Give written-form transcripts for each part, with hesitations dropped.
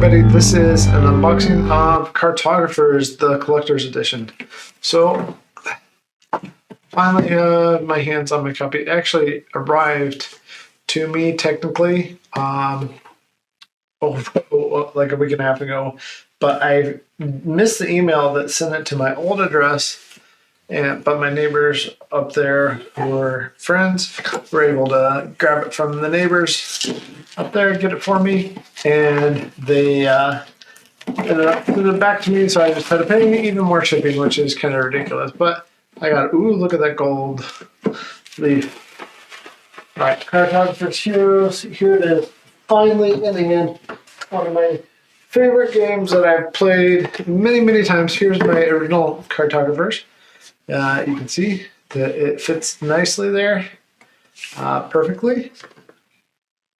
everybody, this is an unboxing of Cartographers, the Collector's Edition. So, finally my hands on my copy. It actually arrived to me technically like a week and a half ago, but I missed the email that sent it to my old address. But my neighbors up there who were friends were able to grab it from the neighbors up there, get it for me, and they ended up sending it back to me, so I just had to pay even more shipping, which is kind of ridiculous. But I got, ooh, look at that gold leaf. All right, Cartographers Heroes, here it is, finally in the end. One of my favorite games that I've played many, many times. Here's my original Cartographers. You can see that it fits nicely there, perfectly.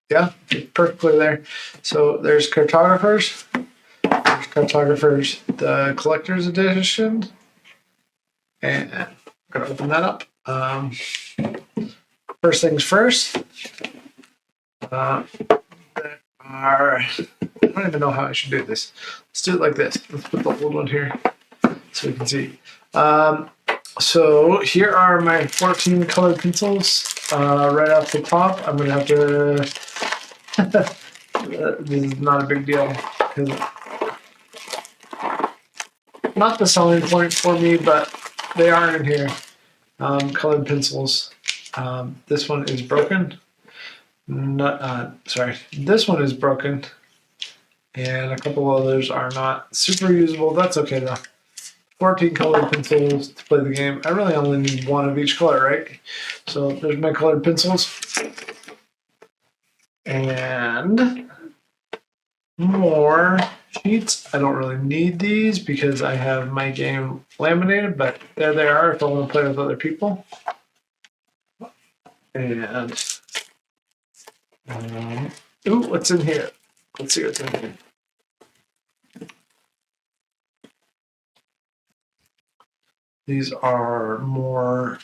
Yeah, perfectly there. So there's Cartographers. There's Cartographers, the Collector's Edition. And I'm going to open that up. First things first. I don't even know how I should do this. Let's do it like this. Let's put the old one here so we can see. So here are my 14 colored pencils right off the top. I'm going to have to, this is not a big deal, because not the selling point for me, but they are in here. Colored pencils. This one is broken. Sorry, this one is broken. And a couple others are not super usable. That's okay though. 14 colored pencils to play the game. I really only need one of each color, right? So there's my colored pencils. And more sheets. I don't really need these because I have my game laminated, but there they are if I want to play with other people. And ooh, what's in here? Let's see what's in here. These are more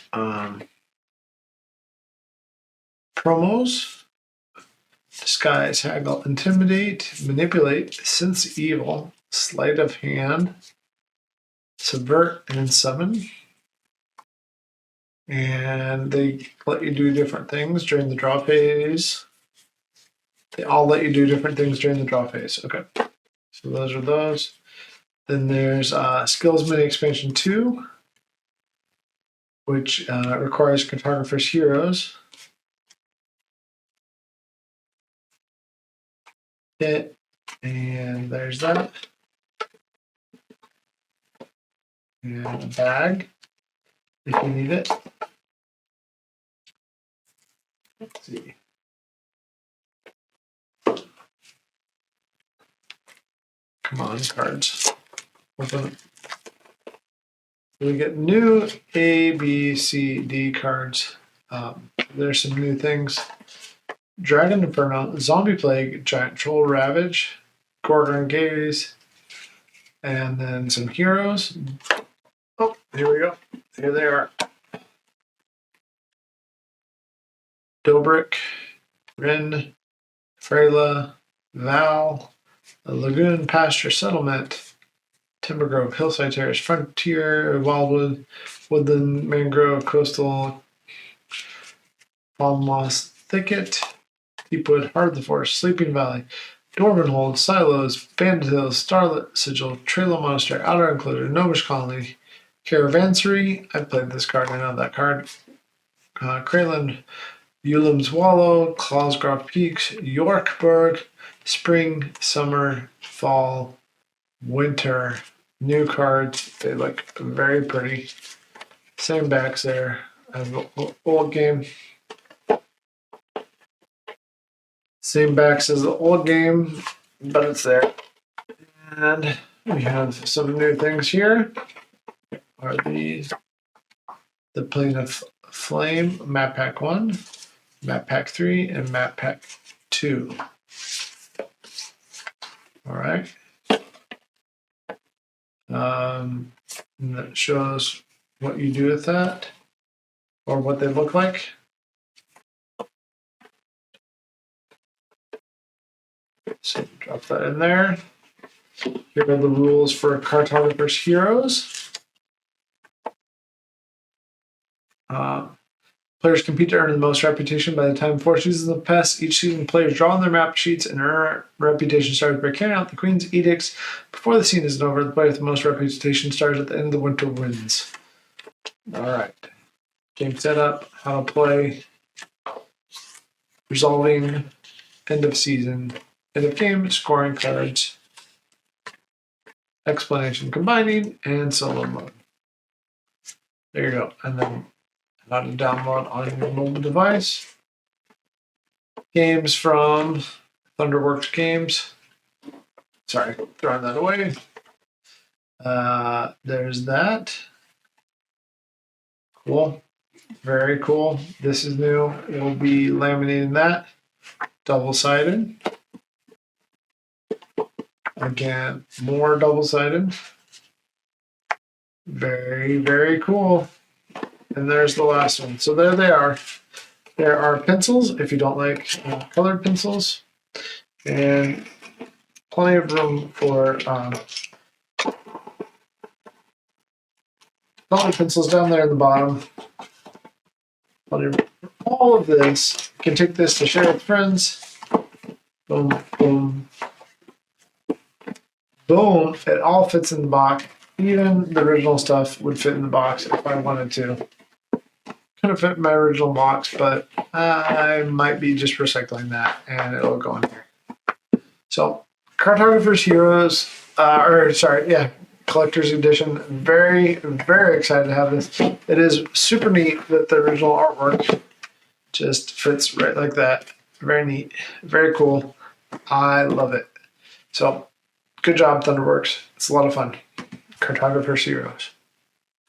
promos. Disguise, haggle, intimidate, manipulate, sense evil, sleight of hand, subvert, and summon. And they let you do different things during the draw phase. They all let you do different things during the draw phase. Okay, so those are those. Then there's Skills Mini Expansion 2, which requires Cartographers Heroes. And there's that. And a bag, if you need it. Let's see. Come on, cards. Open it. We get new A, B, C, D cards. There's some new things. Dragon Inferno, Zombie Plague, Giant Troll Ravage, Gorgon Gaze, and then some heroes. Oh, here we go. Here they are. Dobrik, Rin, Freyla, Val, Lagoon Pasture Settlement, Timber Grove, Hillside Terrace, Frontier, Wildwood, Woodland, Mangrove, Coastal, Palm Moss Thicket, Deepwood, Heart of the Forest, Sleeping Valley, Dwarven Hold, Silos, Bandit Hills, Starlit Sigil, Trelo Monastery, Outer Enclosure, Gnomish Colony, Caravansary. I played this card, I know that card. Crayland, Ulam's Wallow, Clawsgrove Peaks, Yorkburg, Spring, Summer, Fall, Winter. New cards. They look very pretty. Same backs there. I have an old game. Same backs as the old game, but it's there. And we have some new things here. Are these the Plane of Flame, Map Pack 1, Map Pack 3, and Map Pack 2. Alright. And that shows what you do with that, or what they look like. So drop that in there. Here are the rules for Cartographers Heroes. Players compete to earn the most reputation by the time 4 seasons have passed. Each season, players draw on their map sheets and earn reputation stars by carrying out the Queen's edicts. Before the scene is over, the player with the most reputation stars at the end of the winter wins. All right. Game setup, how to play, resolving, end of season, end of game, scoring cards, explanation, combining, and solo mode. There you go. And then how to download on your mobile device. Games from Thunderworks Games. Sorry, throwing that away. There's that. Cool. Very cool. This is new. We'll be laminating that. Double-sided. Again, more double-sided. Very, very cool. And there's the last one. So there they are. There are pencils, if you don't like colored pencils, and plenty of room for colored pencils down there in the bottom. All of this, you can take this to share with friends. Boom, boom, boom. It all fits in the box. Even the original stuff would fit in the box if I wanted to. Couldn't fit in my original box, but I might be just recycling that and it'll go in here. So, Cartographers Heroes, Collector's Edition. Very, very excited to have this. It is super neat that the original artwork just fits right like that. Very neat, very cool. I love it. So, good job, Thunderworks. It's a lot of fun. Cartographers Heroes.